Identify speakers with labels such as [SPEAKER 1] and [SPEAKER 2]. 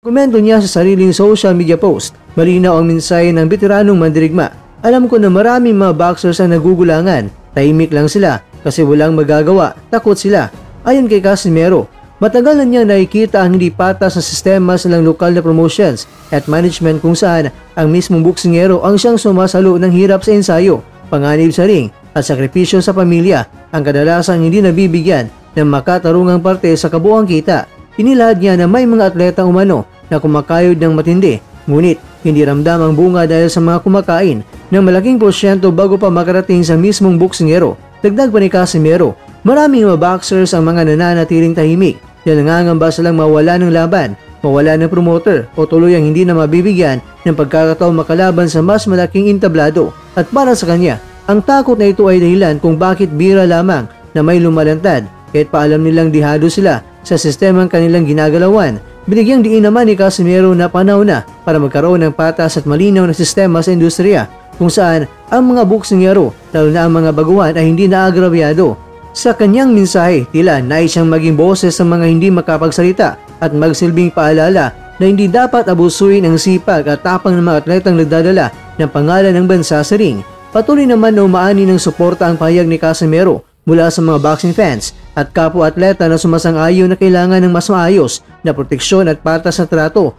[SPEAKER 1] Komento niya sa sariling social media post. Malinaw ang mensahe ng veteranong mandirigma. Alam ko na maraming mga boxers ang nagugulangan. Tahimik lang sila kasi walang magagawa. Takot sila. Ayon kay Casimero, matagal na niya nakikita ang hindi patas na sistema sa ilang lokal na promotions at management kung saan ang mismong boksingero ang siyang sumasalo ng hirap sa ensayo, panganib sa ring at sakripisyo sa pamilya ang kadalasang hindi nabibigyan ng makatarungang parte sa kabuuang kita. Inilahad niya na may mga atletang umano na kumakayod ng matindi, ngunit hindi ramdam ang bunga dahil sa mga kumakain ng malaking porsyento bago pa makarating sa mismong boksingero. Dagdag pa ni Casimero, maraming mga boxers ang mga nananatiling tahimik dahil nangangamba silang mawala ng laban, mawala ng promoter o tuluyang hindi na mabibigyan ng pagkakataon makalaban sa mas malaking entablado. At para sa kanya, ang takot na ito ay dahilan kung bakit bira lamang na may lumalantad kahit paalam nilang dihado sila sa sistemang kanilang ginagalawan. Binigyang diin naman ni Casimero na panahon na para magkaroon ng patas at malinaw na sistema sa industriya kung saan ang mga boksingero, lalo na ang mga baguhan ay hindi naagrabyado. Sa kanyang mensahe, tila nais siyang maging boses sa mga hindi makapagsalita at magsilbing paalala na hindi dapat abusuin ang sipag at tapang ng mga atletang nagdadala ng pangalan ng bansa sa ring. Patuloy naman na umaani ng suporta ang pahayag ni Casimero mula sa mga boxing fans at kapwa-atleta na sumasang-ayon na kailangan ng mas maayos na proteksyon at patas na trato